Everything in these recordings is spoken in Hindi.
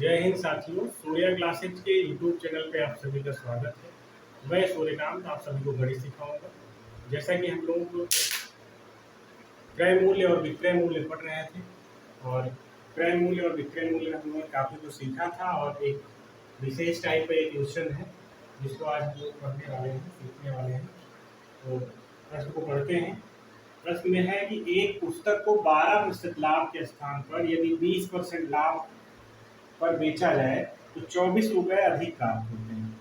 जय हिंद साथियों, सूर्या क्लासेज के यूट्यूब चैनल पे आप सभी का स्वागत है। मैं सूर्यकांत आप सभी को गणित सिखाऊंगा। जैसा कि हम लोग क्रय मूल्य और विक्रय मूल्य पढ़ रहे थे और क्रय मूल्य और विक्रय मूल्य में हमने काफ़ी कुछ सीखा था और एक विशेष टाइप का एक क्वेश्चन है जिसको आज हम लोग पढ़ने वाले हैं, सीखने वाले हैं। तो प्रश्न को पढ़ते हैं। प्रश्न में है कि एक पुस्तक को 12% लाभ के स्थान पर यदि 20% लाभ पर बेचा जाए तो 24 रुपए अधिक प्राप्त होते हैं।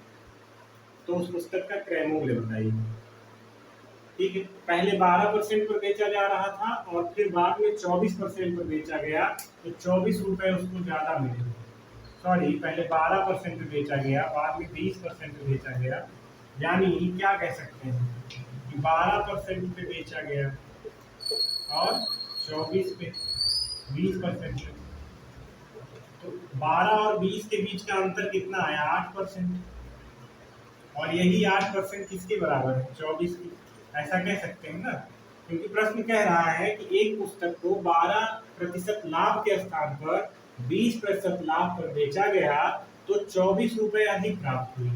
तो उस पुस्तक का क्रय मूल्य बताइए। ठीक है, पहले 12% पर बेचा जा रहा था और फिर बाद में 24% पर बेचा गया तो 24 रुपए उसको ज्यादा मिले। सॉरी, पहले 12% पे बेचा गया, बाद में 20% पे बेचा गया। यानी क्या कह सकते हैं कि 12% पे बेचा गया और 24 पे 20% पे, तो 12 और 20 के बीच का अंतर कितना आया? 8%। और यही 8% किसके बराबर है? 24 की। ऐसा कह सकते हैं ना, क्योंकि प्रश्न कह रहा है कि एक पुस्तक को 12% लाभ के स्थान पर 20% लाभ पर बेचा गया तो 24 रुपए अधिक प्राप्त हुई।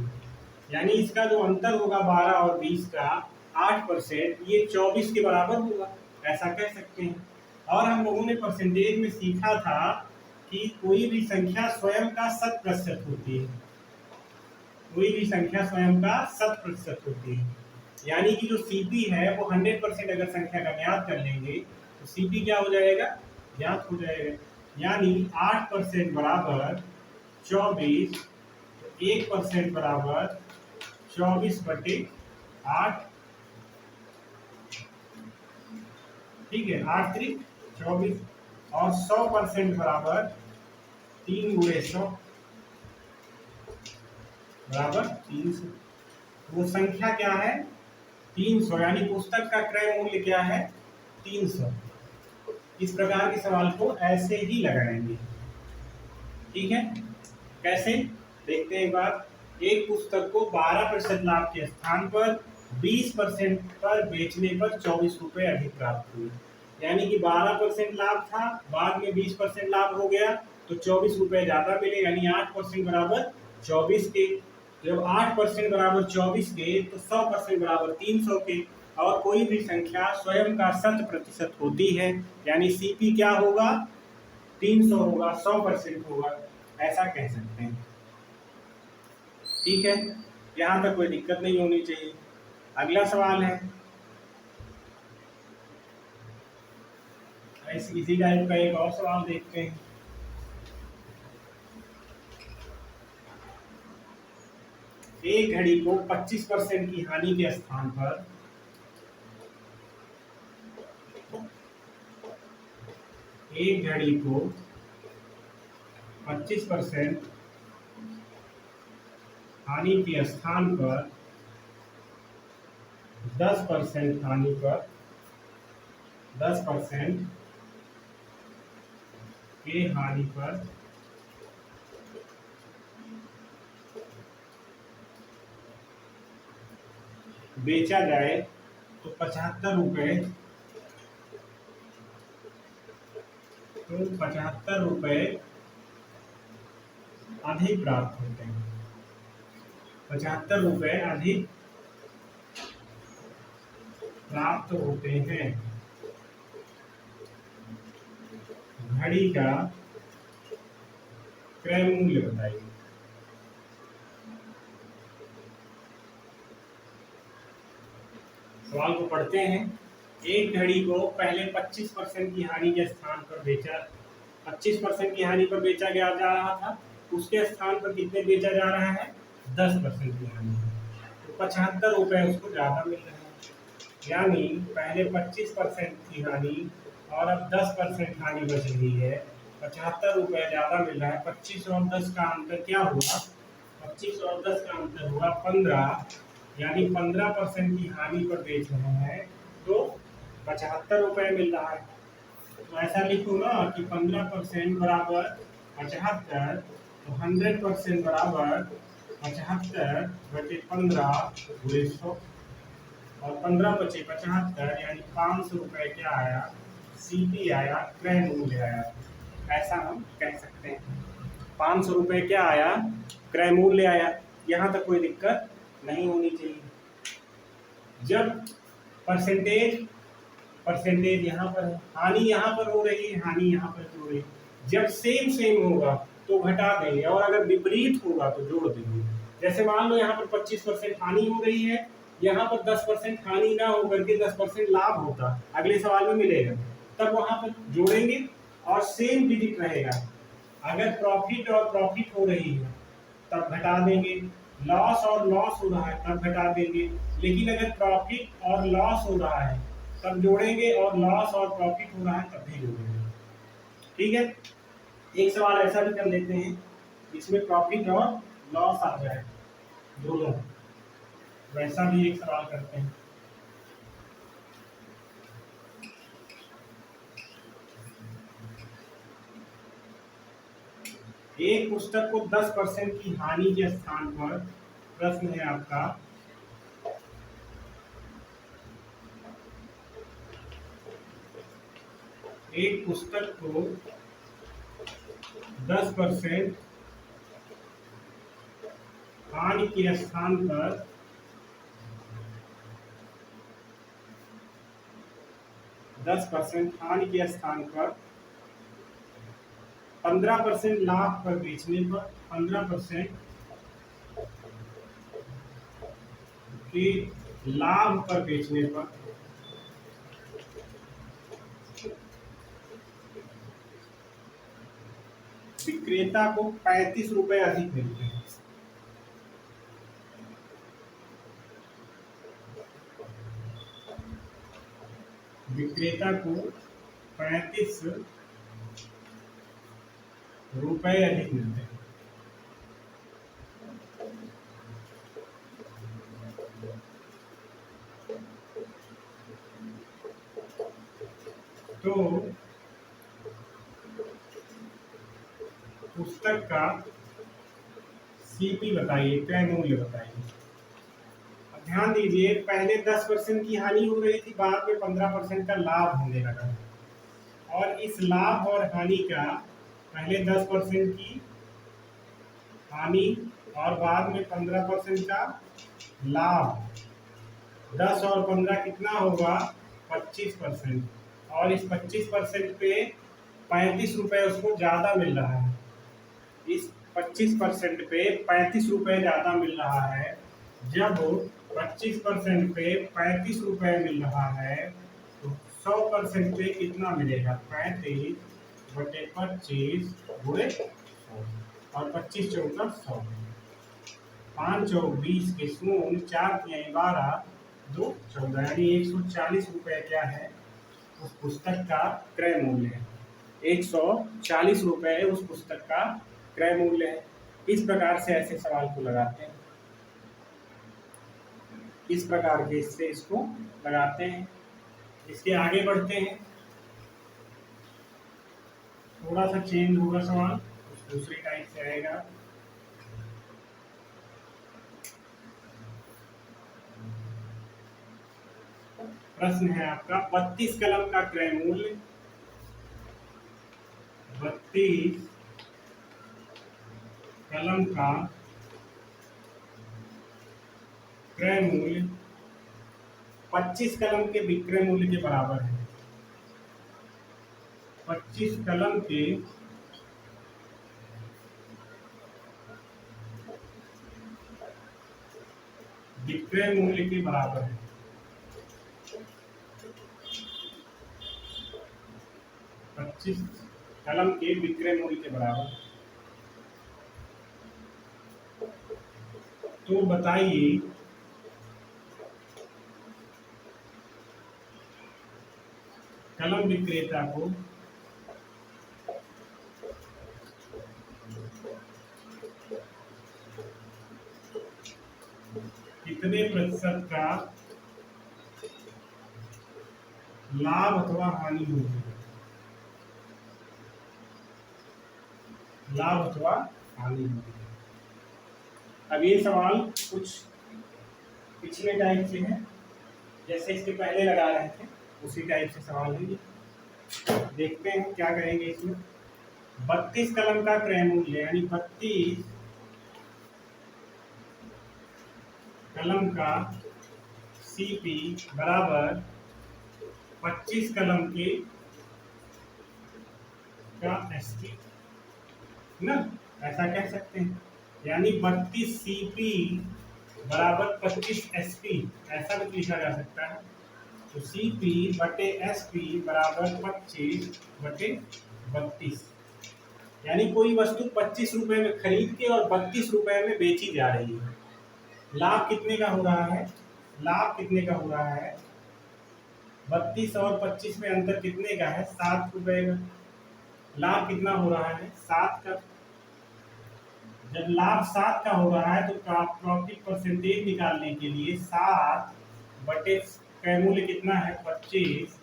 यानी इसका जो अंतर होगा 12 और 20 का 8%, ये 24 के बराबर होगा, ऐसा कह सकते हैं। और हम लोगों ने परसेंटेज में सीखा था कि कोई भी संख्या स्वयं का 100% होती है। कोई भी संख्या स्वयं का 100% होती है। यानी कि जो सीपी है वो 100% अगर संख्या का ज्ञात कर लेंगे तो सीपी क्या हो जाएगा? ज्ञात हो जाएगा। यानी 8% बराबर 24, तो 1% बराबर 24/8। ठीक है, 8 त्रिक 24 और 100% बराबर 3 गुणे 100 बराबर 300। वो संख्या क्या है? 300। यानी पुस्तक का क्रय मूल्य क्या है? 300। इस प्रकार के सवाल को ऐसे ही लगाएंगे। ठीक है, कैसे देखते हैं एक बार। एक पुस्तक को 12% लाभ के स्थान पर 20% पर बेचने पर 24 रुपए अधिक प्राप्त हुए। यानी कि 12% लाभ था, बाद में 20% लाभ हो गया तो 24 रुपए ज्यादा मिले। यानी 8% बराबर 24 के। जब 8% बराबर 24 के तो 100% बराबर 300 के। और कोई भी संख्या स्वयं का 100% होती है, यानी सीपी क्या होगा? 300 होगा, 100% होगा, ऐसा कह सकते हैं। ठीक है, यहाँ तक कोई दिक्कत नहीं होनी चाहिए। अगला सवाल है इसी टाइप का एक और सवाल देखते हैं। एक घड़ी को 25% की हानि के स्थान पर एक घड़ी को 25% हानि के स्थान पर 10% हानि पर 10% के हानि पर बेचा जाए तो 75 रुपए, तो 75 रुपए अधिक प्राप्त होते हैं। 75 रुपए अधिक प्राप्त होते हैं। घड़ी का क्रय मूल्य बताइए। सवाल को पढ़ते हैं। एक घड़ी को पहले 25% की हानि के स्थान पर बेचा 25% की हानि पर बेचा गया जा रहा था, उसके स्थान पर कितने बेचा जा रहा है? 10% की हानि। तो 75 रुपए उसको ज्यादा मिल रहे हैं। यानी पहले 25% की हानि और अब 10% हानि बच रही है। 75 रुपए ज्यादा मिल रहा है। 25 और 10 का अंतर क्या हुआ? 25 और 10 का अंतर हुआ 15। यानी 15% की हानि पर बेच रहे हैं तो 75 रुपए मिल रहा है। तो ऐसा लिखो ना कि 15% बराबर 75, तो 100% बराबर 75/15 और 15 बचे 75, यानी 500 रुपए क्या आया? सीपी आया, क्रय मूल्य आया। ऐसा हम कह सकते हैं। 500 रुपये क्या आया, क्रय मूल्य आया। यहाँ तक कोई दिक्कत नहीं होनी चाहिए। जब परसेंटेज यहाँ पर है, हानि यहाँ पर हो रही है, हानि यहाँ पर हो रही है, जब सेम सेम होगा तो घटा देंगे, और अगर विपरीत होगा तो जोड़ देंगे। जैसे मान लो यहाँ पर 25% हानि हो रही है, यहाँ पर 10% हानि ना होकर के 10% लाभ होता, अगले सवाल में मिलेगा, तब वहां पर जोड़ेंगे और सेम डिजिट रहेगा। अगर प्रॉफिट और प्रॉफिट हो रही है तब घटा देंगे, लॉस और लॉस हो रहा है तब घटा देंगे। लेकिन अगर प्रॉफिट और लॉस हो रहा है तब जोड़ेंगे, और लॉस और प्रॉफिट हो रहा है तब भी जोड़ेंगे। ठीक है, एक सवाल ऐसा भी कर लेते हैं इसमें प्रॉफिट और लॉस आ जाए दोनों, वैसा भी एक सवाल करते हैं। एक पुस्तक को 10% की हानि के स्थान पर, प्रश्न है आपका, एक पुस्तक को 10% हानि के स्थान पर 10% हानि के स्थान पर 15% लाभ पर बेचने पर, 15% के लाभ पर बेचने पर विक्रेता को 35 रुपए अधिक मिलते हैं। विक्रेता को 35 रुपए अधिक मिलते हैं। तो पुस्तक का सीपी बताइए, क्रय मूल्य बताइए। ध्यान दीजिए, पहले 10% की हानि हो रही थी, बाद में 15% का लाभ होने लगा, और इस लाभ और हानि का पहले 10% की हानि और बाद में 15% का लाभ, 10 और 15 कितना होगा, 25%, और इस 25% पे 35 रुपए उसको ज्यादा मिल रहा है। इस 25% पे 35 रुपए ज्यादा मिल रहा है। जब 25% पे 35 रुपए मिल रहा है तो 100% पे कितना मिलेगा, 35/25 गुणे 100, और 25 चौका 100, 5 चौक 20 के शून्य, 4 तिहाई 12, 2 14, यानी 140 रुपए क्या है उस पुस्तक का क्रय मूल्य है। 140 रुपए उस पुस्तक का क्रय मूल्य है। इस प्रकार से ऐसे सवाल को लगाते हैं, इस प्रकार के इससे इसको लगाते हैं। इसके आगे बढ़ते हैं, थोड़ा सा चेंज होगा सवाल, कुछ दूसरी टाइप से आएगा। प्रश्न है आपका, 32 कलम का क्रय मूल्य, 32 कलम का क्रय मूल्य 25 कलम के विक्रय मूल्य के बराबर है। 25 कलम के विक्रय मूल्य के बराबर है। 25 कलम के विक्रय मूल्य के बराबर। तो बताइए कलम विक्रेता को कितने प्रतिशत का लाभ अथवा हानि होगी, लाभ अथवा हानि होगी। अब ये सवाल कुछ पिछले टाइप से है, जैसे इसके पहले लगा रहे थे उसी टाइप से सवाल है। देखते हैं क्या करेंगे इसमें। 32 कलम का क्रय मूल्य यानी 32 कलम का सीपी बराबर 25 कलम के का एसपी ना, ऐसा कह सकते हैं। यानी 32 सीपी बराबर 25 एसपी, ऐसा भी लिखा जा सकता है। तो सीपी बटे एसपी बराबर 25 बटे 32। यानी कोई वस्तु 25 रुपए में खरीद के और 32 रुपए में बेची जा रही है। लाभ कितने का हो रहा है? लाभ कितने का हो रहा है? 32 और 25 में अंतर कितने का है? 7 रुपए का। लाभ कितना हो रहा है? 7 का। जब लाभ 7 का हो रहा है तो प्रॉफिट परसेंटेज निकालने के लिए 7 बटे क्रय मूल्य कितना है? 25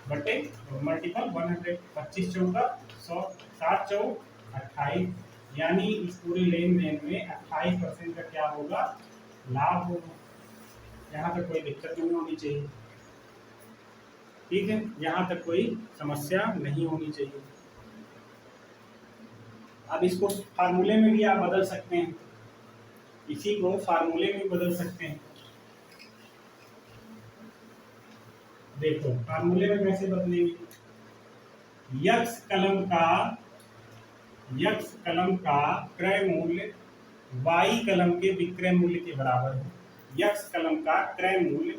बटे मल्टीपल 100। 25 चौका 100, 7 चौक 28। यानी इस पूरे लेन देन में 28% का क्या होगा? लाभ होगा। यहाँ तक कोई दिक्कत नहीं होनी चाहिए। ठीक है, यहाँ तक कोई समस्या नहीं होनी चाहिए। अब इसको फार्मूले में भी आप बदल सकते हैं, इसी को फार्मूले में बदल सकते हैं। देखो फार्मूले में कैसे बदलेंगे? यक्स कलम का क्रय मूल्य वाई कलम के विक्रय मूल्य के बराबर है। यक्स कलम का क्रय मूल्य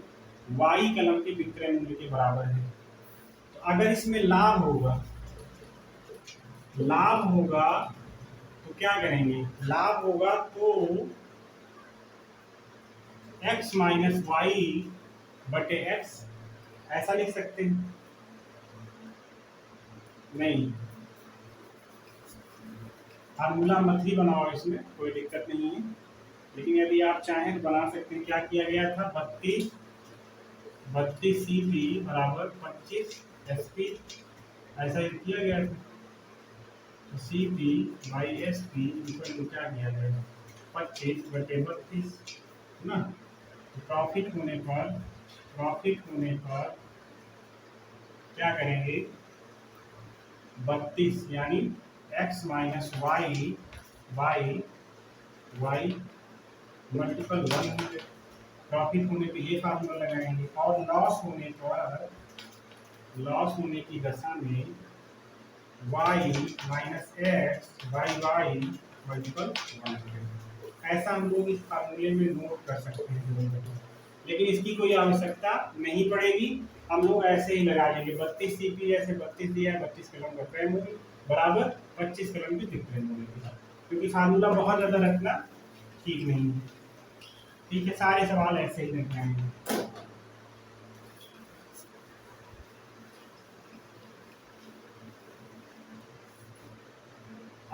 वाई कलम के विक्रय मूल्य के बराबर है। तो अगर इसमें लाभ होगा तो क्या करेंगे? लाभ होगा तो x माइनस वाई बटे x, ऐसा लिख सकते हैं। नहीं, फार्मूला मत ही बनाओ, इसमें कोई दिक्कत नहीं है, लेकिन यदि आप चाहें तो बना सकते हैं। क्या किया गया था? 32 सीपी बराबर 25 एसपी, ऐसा ही किया गया था। तो CP by SP equal to क्या किया जाएगा? 25 बटे 32 ना। तो प्रॉफिट होने पर क्या करेंगे? 32 यानी x minus Y by Y multiple 100। Profit होने पे ये फार्मूला लगाएंगे। और लॉस होने की दशा में y minus X by Y multiple 100। ऐसा हम लोग इस फार्मूले में नोट कर सकते हैं, लेकिन इसकी कोई आवश्यकता नहीं पड़ेगी। हम लोग ऐसे ही लगा लेंगे 32 सीपी, जैसे 32 दिया है, 32 कलम का क्रय मूल्य बराबर 25 कलम के विक्रय मूल्य के साथ, क्योंकि फार्मूला बहुत ज़्यादा रखना ठीक नहीं है। ठीक है, सारे सवाल ऐसे ही रखने हैं।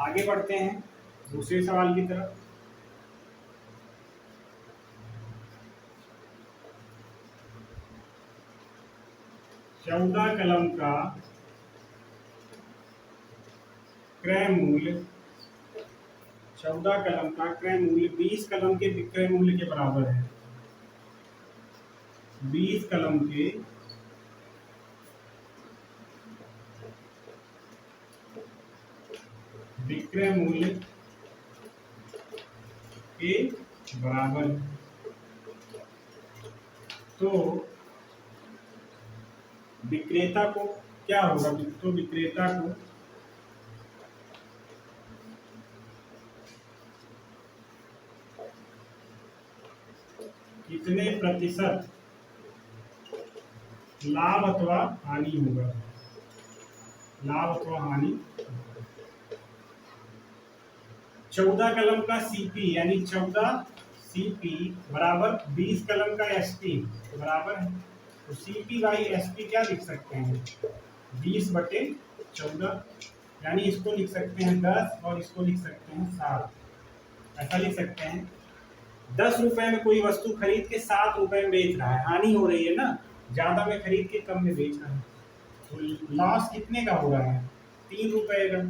आगे बढ़ते हैं दूसरे सवाल की तरफ। चौदह कलम का क्रय मूल्य 20 कलम के विक्रय मूल्य के बराबर है। 20 कलम के विक्रय मूल्य के बराबर। तो विक्रेता को क्या होगा? तो विक्रेता को कितने प्रतिशत लाभ अथवा हानि होगा? लाभ अथवा हानि। 14 कलम का सीपी यानी 14 सीपी बराबर 20 कलम का एसपी बराबर है। तो सीपी बाई एसपी क्या लिख सकते हैं? 20 बटे 14, यानी इसको लिख सकते हैं 10 और इसको लिख सकते हैं 7, ऐसा लिख सकते हैं। 10 रुपए में कोई वस्तु खरीद के 7 रुपए में बेच रहा है, हानि हो रही है ना, ज्यादा में खरीद के कम में बेच रहा है। तो लॉस कितने का हो रहा है? 3 रुपए का।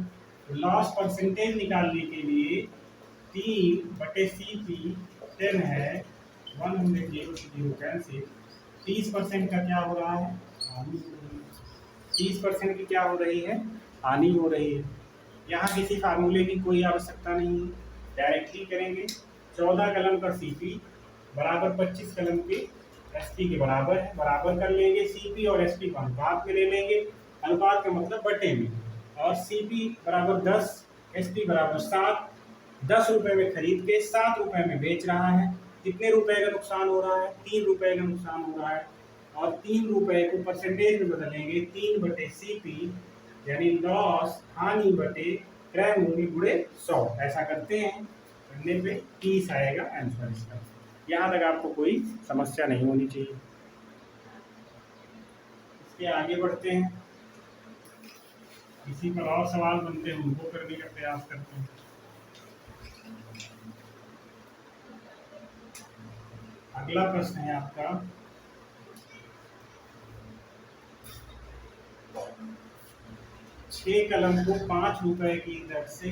तो लॉस परसेंटेज निकालने के लिए 3 बटे सीपी 10 है, 100 0 कैंसिल। 30% का क्या हो रहा है? हानि हो रही है। 30% की क्या हो रही है? हानि हो रही है। यहाँ किसी फार्मूले की कोई आवश्यकता नहीं है, डायरेक्टली करेंगे। 14 कलम का सीपी बराबर 25 कलम के एसपी के बराबर है, बराबर कर लेंगे। सीपी और एसपी को अनुपात में ले लेंगे, अनुपात का मतलब बटे में, और सीपी बराबर 10, एसपी बराबर 7। 10 रुपए में खरीद के 7 रुपए में बेच रहा है। कितने रुपए का नुकसान हो रहा है? 3 रुपए का नुकसान हो रहा है। और 3 रुपए को परसेंटेज में बदलेंगे, 3 बटे सीपी यानी लॉस, हानि बटे क्रय मूल्य गुणे 100। ऐसा करते हैं, करने पे 30 आएगा आंसर इसका। यहाँ तक आपको कोई समस्या नहीं होनी चाहिए। इसके आगे बढ़ते हैं, इसी पर और सवाल बनते हैं, उनको करने का प्रयास करते हैं। अगला प्रश्न है आपका, छह कलम को 5 रुपए की दर से,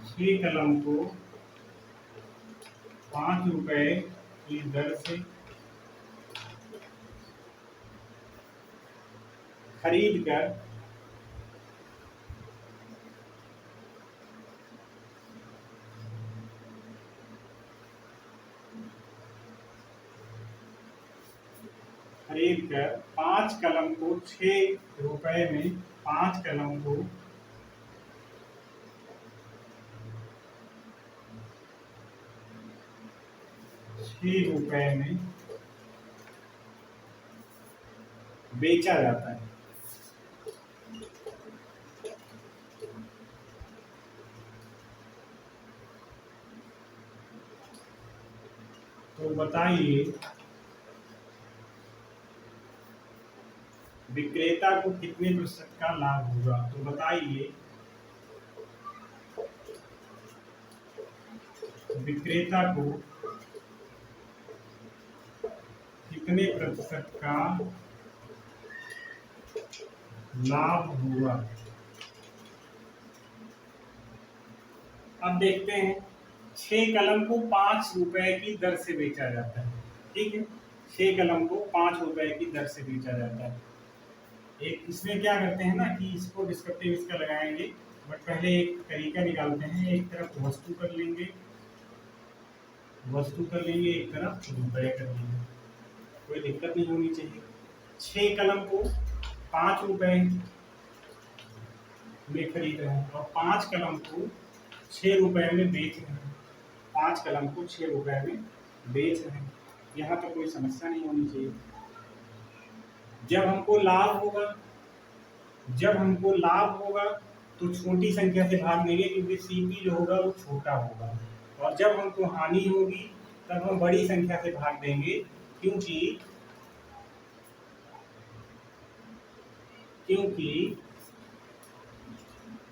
6 कलम को 5 रुपए की दर से खरीद कर खरीद कर 5 कलम को 6 रुपए में, 5 कलम को 6 रुपए में बेचा जाता है। तो बताइए विक्रेता को कितने प्रतिशत का लाभ होगा? तो बताइए विक्रेता को कितने प्रतिशत का लाभ हुआ? अब देखते हैं, 6 कलम को 5 रुपए की दर से बेचा जाता है, ठीक है। 6 कलम को 5 रुपए की दर से बेचा जाता है। एक इसमें क्या करते हैं ना कि इसको डिस्क्रिप्टिव इसका लगाएंगे, बट पहले एक तरीका निकालते हैं। एक तरफ वस्तु कर लेंगे, एक तरफ रुपए कर लेंगे, कोई दिक्कत नहीं होनी चाहिए। 6 कलम को 5 रुपए में खरीद रहे हैं और 5 कलम को 6 रुपए में बेच रहे हैं। 5 कलम को 6 रुपए में बेच रहे हैं, यहाँ तो कोई समस्या नहीं होनी चाहिए। जब हमको लाभ होगा तो छोटी संख्या से भाग देंगे, क्योंकि सीपी जो होगा वो छोटा होगा। और जब हमको हानि होगी तब हम बड़ी संख्या से भाग देंगे, क्योंकि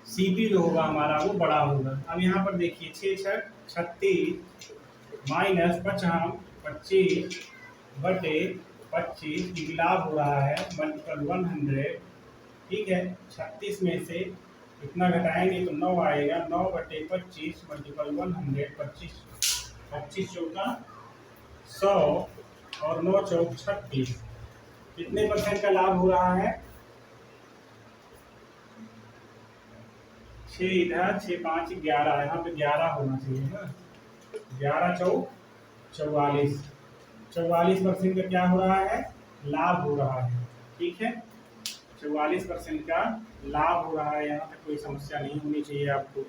सीपी जो होगा हमारा वो बड़ा होगा। अब यहाँ पर देखिए 6 6 36 माइनस 50 25 बटे 25 लाभ हो रहा है मल्टीपल 100, ठीक है। 36 में से इतना घटाएंगे तो 9 आएगा, 9 बटे 25 मल्टीपल 100, 25 चौका 100 और 9 चौक 36। कितने परसेंट का लाभ हो रहा है? 6 इधर, 6 5 11, यहाँ पे 11 होना चाहिए ना। 11 चौक 44, 44% का क्या हो रहा है? लाभ हो रहा है, ठीक है। 44% का लाभ हो रहा है, यहाँ पे कोई समस्या नहीं होनी चाहिए आपको।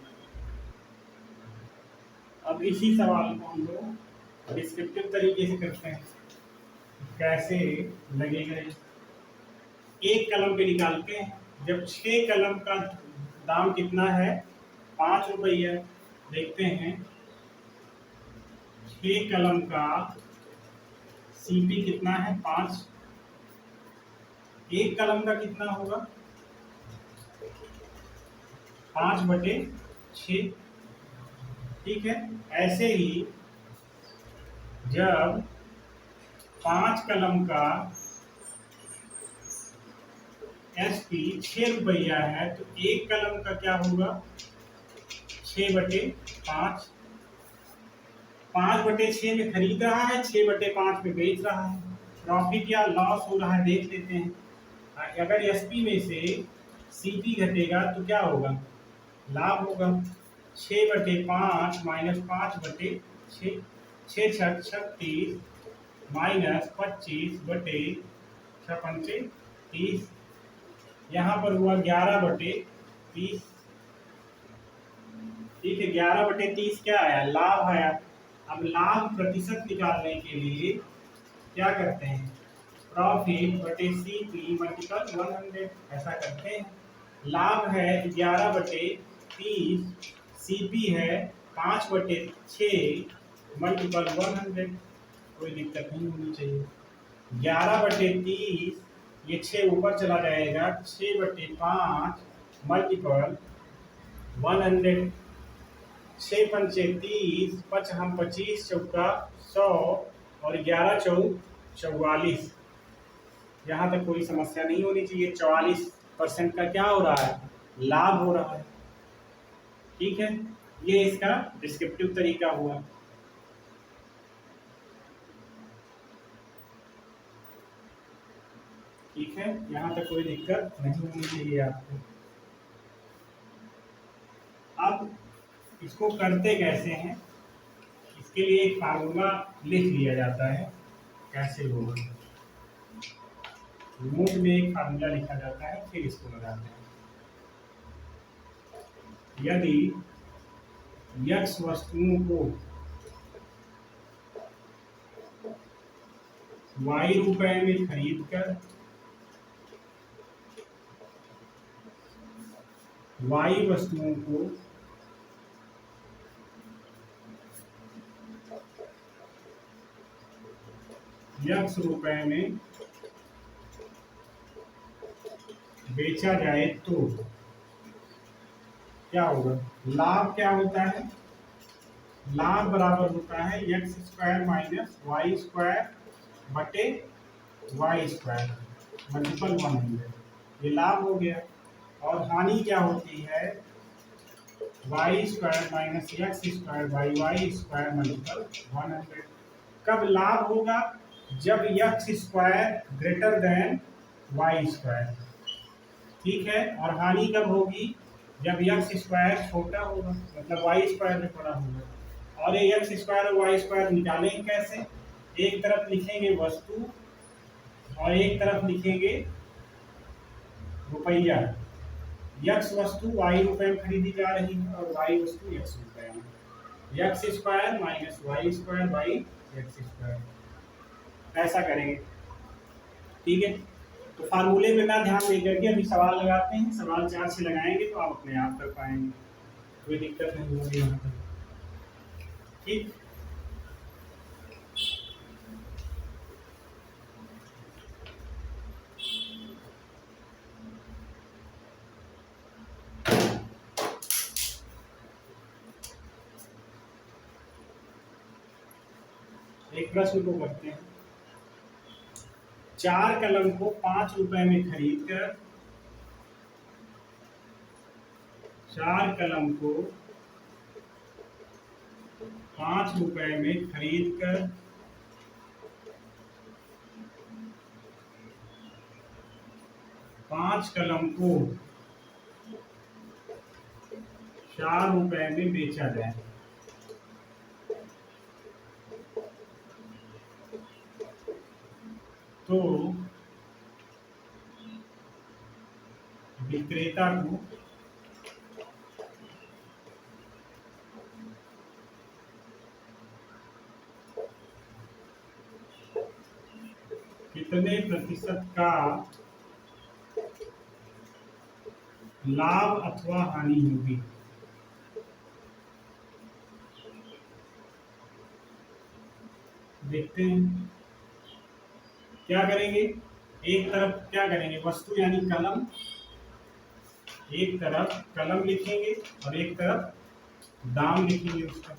अब इसी सवाल को हम लोग डिस्क्रिप्टिव तरीके से करते हैं, कैसे लगेगा। एक कलम पे निकालते हैं, जब 6 कलम का दाम कितना है? 5 रुपया। देखते हैं 6 कलम का सीपी कितना है? 5। एक कलम का कितना होगा? 5 बटे 6, ठीक है। ऐसे ही जब 5 कलम का एसपी 6 रुपया है तो एक कलम का क्या होगा? 6 बटे 5। 5 बटे 6 में खरीद रहा है, 6 बटे 5 में बेच रहा है। प्रॉफिट या लॉस हो रहा है देख लेते हैं। अगर एसपी में से सीपी घटेगा तो क्या होगा, लाभ होगा। 6/5 माइनस 5/6, 6×6 = 36 माइनस 25/6×5 = 30। यहाँ पर हुआ 11/30। ठीक है, 11/30 क्या आया, लाभ आया। अब लाभ प्रतिशत निकालने के लिए क्या करते हैं, प्रॉफिट बटे सीपी मल्टीपल 100 ऐसा करते हैं। लाभ है 11/30, सीपी है 5/6 मल्टीपल 100। कोई दिक्कत नहीं होनी चाहिए। 11/30, ये 6 ऊपर चला जाएगा, 6/5 मल्टीपल 100। 6×5 = 30, 5 हम 25, चौका 100 और 11 चौक 44। यहाँ तक कोई समस्या नहीं होनी चाहिए। 44% का क्या हो रहा है, लाभ हो रहा है। ठीक है, ये इसका डिस्क्रिप्टिव तरीका हुआ। ठीक है, यहाँ तक कोई दिक्कत नहीं होनी चाहिए आपको। अब इसको करते कैसे हैं, इसके लिए एक फार्मूला लिख लिया जाता है। कैसे होगा, नोट में एक फार्मूला लिखा जाता है, फिर इसको लगाते हैं। यदि x वस्तुओं को y रुपए में खरीद कर y वस्तुओं को x रुपए में बेचा जाए तो क्या होगा, लाभ क्या होता है, लाभ बराबर होता है x² माइनस y² बटे y² मल्टीपल 100। ये लाभ हो गया। और हानि क्या होती है, y² minus x² by y² multiple 100। कब लाभ होगा, जब x² ग्रेटर देन y²। ठीक है, और हानि कब होगी, जब x² छोटा होगा, मतलब y² में बड़ा होगा। और ये x² और y² निकालेंगे कैसे, एक तरफ लिखेंगे वस्तु और एक तरफ लिखेंगे रुपया। x वस्तु y रुपए में खरीदी जा रही है और y वस्तु x रुपए में। x² minus y² by x², ऐसा करेंगे। ठीक है, तो फार्मूले में ना ध्यान दे करके अभी सवाल लगाते हैं। सवाल 4 से लगाएंगे तो आप अपने आप कर पाएंगे, कोई दिक्कत नहीं होगी यहाँ पर। ठीक, एक प्रश्न को करते हैं। 4 कलम को 5 रुपए में खरीद कर, 4 कलम को 5 रुपए में खरीद कर 5 कलम को 4 रुपए में बेचा जाए तो विक्रेता को कितने प्रतिशत का लाभ अथवा हानि होगी। देखते हैं क्या करेंगे। एक तरफ क्या करेंगे, वस्तु यानी कलम, एक तरफ कलम लिखेंगे और एक तरफ दाम लिखेंगे उसका।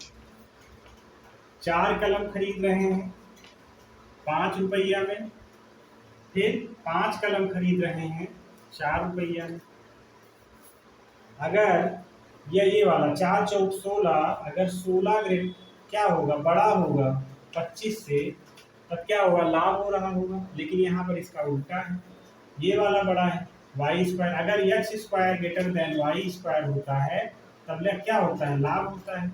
4 कलम खरीद रहे हैं 5 रुपया में, फिर 5 कलम खरीद रहे हैं 4 रुपया में। अगर ये वाला 4 चौक 16, अगर 16 ग्रेड क्या होगा, बड़ा होगा 25 से, तब क्या होगा, लाभ हो रहा होगा। लेकिन यहाँ पर इसका उल्टा है, ये वाला बड़ा है वाई स्क्वायर। अगर X square greater than Y square होता है तब क्या होता है, लाभ होता है।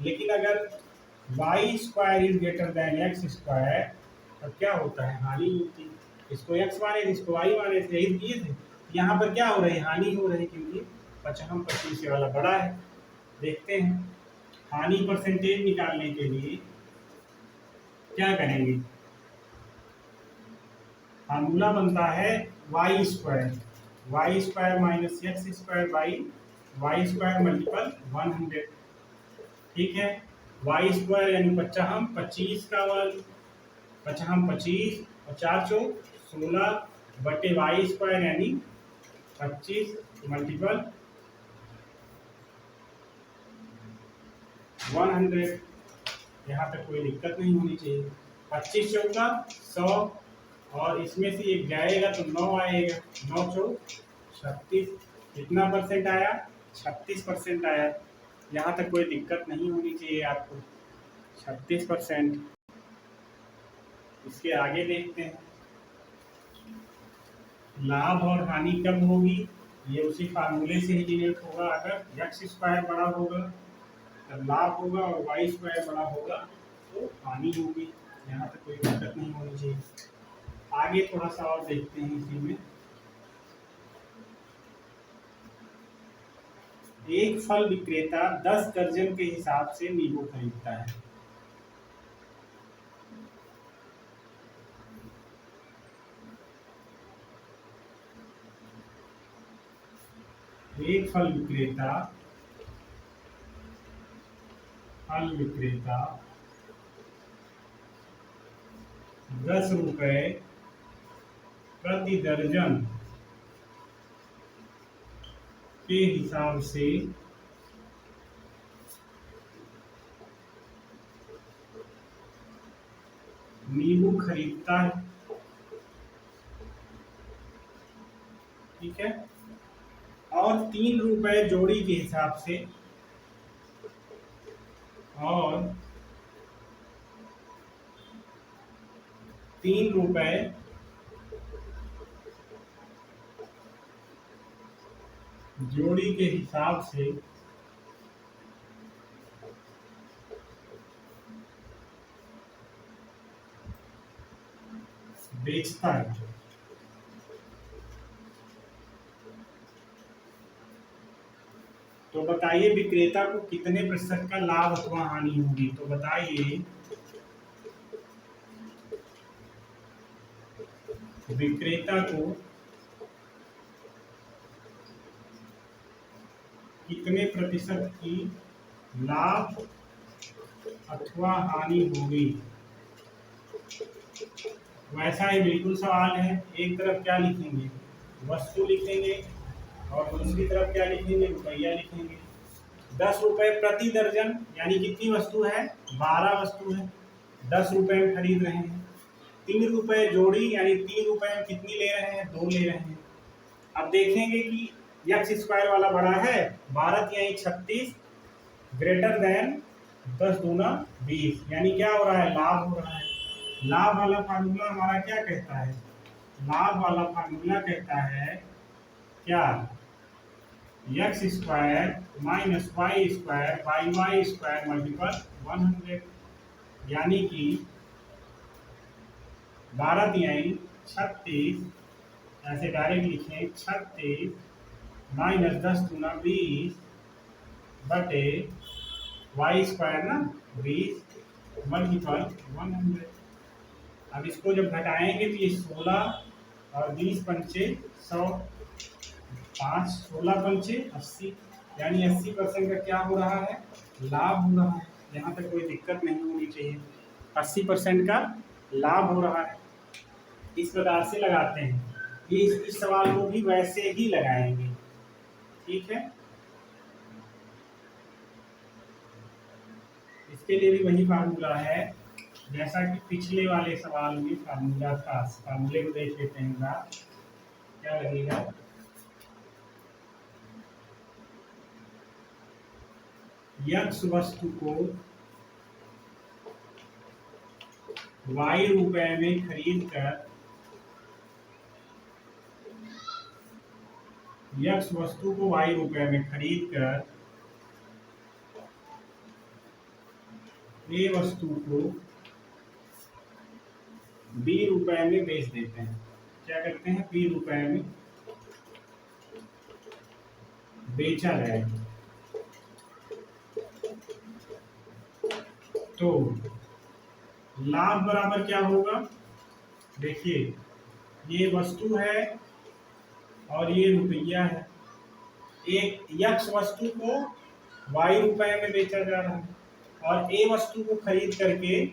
लेकिन अगर Y square is greater than X square तब क्या होता है, हानि होती है। इसको एक्स माने थे, इसको वाई माने थे, यही दिए थे। यहाँ पर क्या हो रही है, हानि हो रही है, क्योंकि 55 वाला बड़ा है। देखते हैं हानि परसेंटेज निकालने के लिए क्या करेंगे। फार्मूला बनता है Y square minus X square by Y square multiple 100। ठीक है, वाई स्क्वायर यानी 25 का वर्ग, 25 और 4 चौक 16 बटे वाई स्क्वायर यानी 25 मल्टीपल 100। यहाँ तक कोई दिक्कत नहीं होनी चाहिए। 25 चौका 100 और इसमें से एक जाएगा तो 9 आएगा, 9 चौक 36। कितना परसेंट आया, 36% आया। यहाँ तक कोई दिक्कत नहीं होनी चाहिए आपको, 36%। इसके आगे देखते हैं लाभ और हानि कब होगी। ये उसी फार्मूले से ही जनरेट होगा। अगर एक्स स्क्वायर बड़ा होगा तब लाभ होगा और वाई स्क्वायर बड़ा होगा तो हानि होगी। यहाँ तक कोई दिक्कत नहीं होनी चाहिए। आगे थोड़ा सा और देखते हैं इसी में। एक फल विक्रेता 10 दर्जन के हिसाब से नींबू खरीदता है। एक फल विक्रेता 10 रुपए प्रति दर्जन के हिसाब से नींबू खरीदता है। ठीक है, और 3 रुपए जोड़ी के हिसाब से और 3 रुपए जोड़ी के हिसाब से बेचता है। तो बताइए विक्रेता को कितने प्रतिशत का लाभ अथवा हानि होगी। तो बताइए विक्रेता को कितने प्रतिशत की लाभ अथवा हानि होगी। वैसा ही बिल्कुल सवाल है। एक तरफ क्या लिखेंगे, वस्तु लिखेंगे और दूसरी तरफ क्या लिखेंगे, रुपया लिखेंगे। 10 रुपए प्रति दर्जन यानी कितनी वस्तु है, 12 वस्तु है, 10 रुपए में खरीद रहे हैं। 3 रुपए जोड़ी यानी 3 रुपए में कितनी ले रहे हैं, 2 ले रहे हैं। अब देखेंगे कि एक्स स्क्वायर वाला बड़ा है, 12 यानी 36 ग्रेटर देन 10 दूना 20, यानी क्या हो रहा है, लाभ हो रहा है। लाभ वाला फार्मूला हमारा क्या कहता है, लाभ वाला फार्मूला कहता है क्या, X square minus Y square by Y square multiple 100। यानी कि 12 यानी 36, ऐसे डायरेक्ट लिखें 36 माइनस 10 गुना 20 बटे वाई स्क्वायर ना 20 मल्टीपल 100। अब इसको जब घटाएंगे तो ये 16 और 20 पंचे 100, 5 16 पंचे 80, यानी 80% का क्या हो रहा है, लाभ हो रहा है। यहाँ तक कोई दिक्कत नहीं होनी चाहिए, 80% का लाभ हो रहा है। इस प्रकार से लगाते हैं। ये इस सवाल को भी वैसे ही लगाएंगे। ठीक है, इसके लिए भी वही फार्मूला है जैसा कि पिछले वाले सवाल में फार्मूला था। फार्मूले को देख लेते हैं बात क्या लगेगा। यक्स वस्तु को वाई रुपए में खरीद कर यक्स वस्तु को वाई रुपए में खरीद कर ए वस्तु को बी रुपए में बेच देते हैं। क्या करते हैं? बी रुपए में बेचा जाएगा। तो लाभ बराबर क्या होगा? देखिए, ये वस्तु है और ये रुपया है। एक यक्स वस्तु को वाई रुपए में बेचा जा रहा है और ए वस्तु को खरीद करके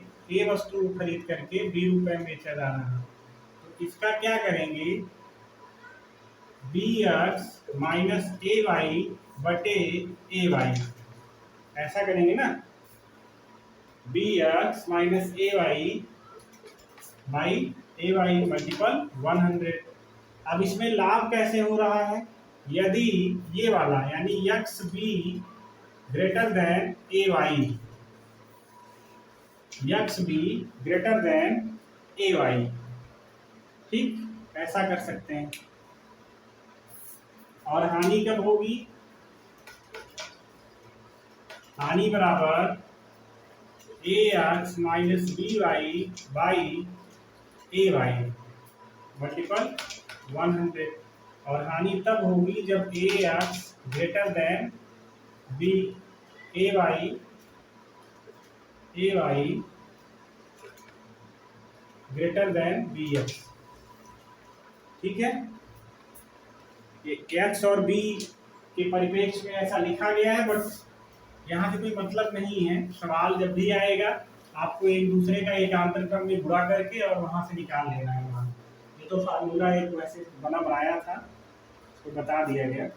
बी रुपए में बेचा जा रहा है। तो इसका क्या करेंगे? B X minus A Y बटे ए वाई, ऐसा करेंगे ना। B X minus A Y by A Y multiple 100। अब इसमें लाभ कैसे हो रहा है? यदि ये वाला यानी X B greater than A Y, X B greater than A Y, ठीक, ऐसा कर सकते हैं। और हानि कब होगी? हानि बराबर A X minus B Y by A Y multiple 100। और हानि तब होगी जब A X greater than B A Y greater than B X, ठीक है। एक्स और बी के परिप्रेक्ष्य में ऐसा लिखा गया है, बट यहाँ से कोई मतलब नहीं है। सवाल जब भी आएगा आपको एक दूसरे का एकांतर क्रम में गुणा करके और वहां से निकाल लेना है। वहाँ ये तो फार्मूला एक वैसे बनाया था, उसको बता दिया गया,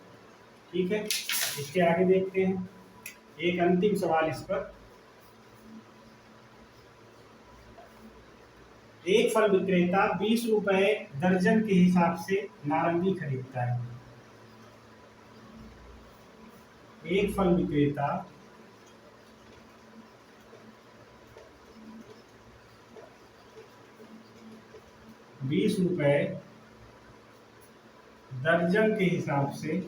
ठीक है। इसके आगे देखते हैं एक अंतिम सवाल इस पर। एक फल विक्रेता 20 रुपए दर्जन के हिसाब से नारंगी खरीदता है। एक फल विक्रेता 20 रुपए दर्जन के हिसाब से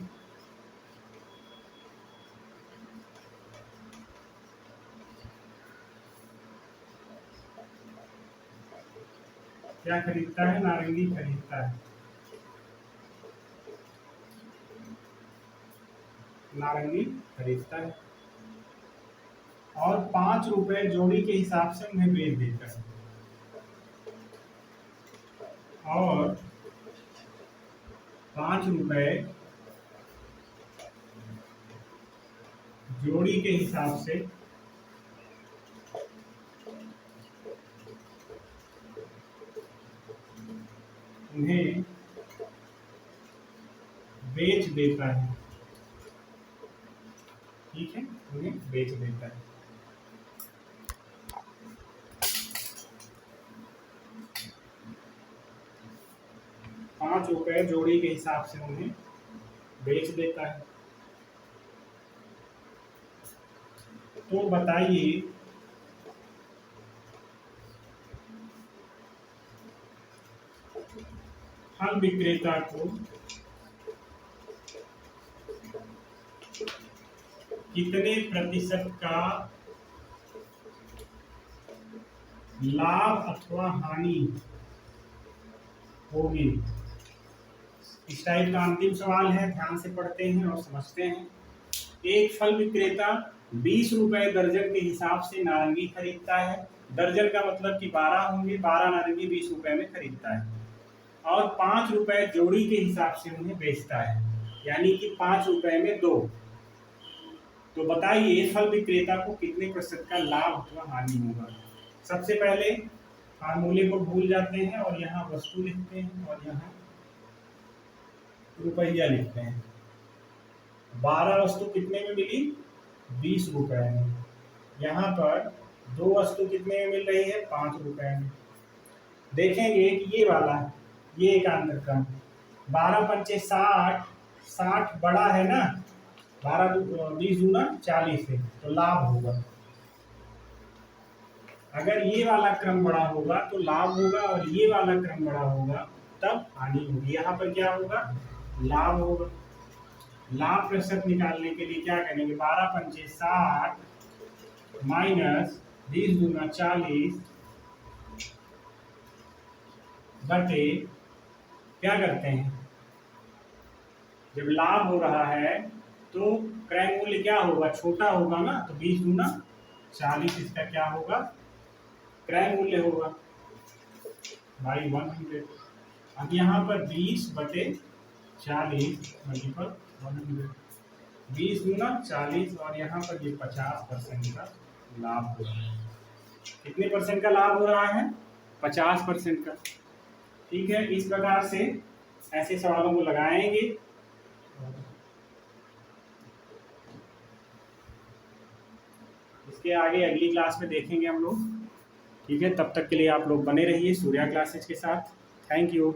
क्या खरीदता है? नारंगी खरीदता है। नारंगी खरीदता है और 5 रुपए जोड़ी के हिसाब से उन्हें बेच देता है। और 5 रुपए जोड़ी के हिसाब से उन्हें बेच देता है, ठीक है, उन्हें बेच देता है। ₹5 जोड़ी के हिसाब से उन्हें बेच देता है। तो बताइए फल विक्रेता को कितने प्रतिशत का लाभ अथवा हानि होगी? इस टाइप का अंतिम सवाल है, ध्यान से पढ़ते हैं और समझते हैं। एक फल विक्रेता 20 रुपए दर्जन के हिसाब से नारंगी खरीदता है। दर्जन का मतलब कि 12 होंगे, 12 नारंगी 20 रुपए में खरीदता है और 5 रुपए जोड़ी के हिसाब से उन्हें बेचता है, यानी कि 5 रुपए में 2। तो बताइए फल विक्रेता को कितने प्रतिशत का लाभ अथवा हानि होगा? सबसे पहले फार्मूले को भूल जाते हैं और यहाँ वस्तु लिखते हैं और यहाँ रुपया लिखते हैं। 12 वस्तु कितने में मिली? 20 रुपए में। यहाँ पर 2 वस्तु कितने में मिल रही है? 5 रुपए में। देखेंगे कि ये वाला, ये एकांतर क्रम 12 पंचे 60, 60 बड़ा है ना, 12 20 दूना 40 है, तो लाभ होगा। अगर ये वाला क्रम बड़ा होगा तो लाभ होगा और ये वाला क्रम बड़ा होगा तब हानि होगी। यहाँ पर क्या होगा? लाभ होगा। लाभ प्रतिशत निकालने के लिए क्या करेंगे, 12 पंचे 60 माइनस 20 दूना 40 बटे, क्या करते हैं, जब लाभ हो रहा है तो क्रय मूल्य क्या होगा, छोटा होगा ना, तो 20 दूना 40 इसका क्या होगा, क्रय मूल्य होगा बाई 100। अब यहाँ पर 20 बटे 40 मल्टीपल 100, 20 दूना 40 और यहाँ पर ये 50% का लाभ हो रहा है। कितने परसेंट का लाभ हो रहा है, 50% का। ठीक है, इस प्रकार से ऐसे सवालों को लगाएंगे। इसके आगे अगली क्लास में देखेंगे हम लोग। ठीक है, तब तक के लिए आप लोग बने रहिए सूर्या क्लासेज के साथ। Thank you.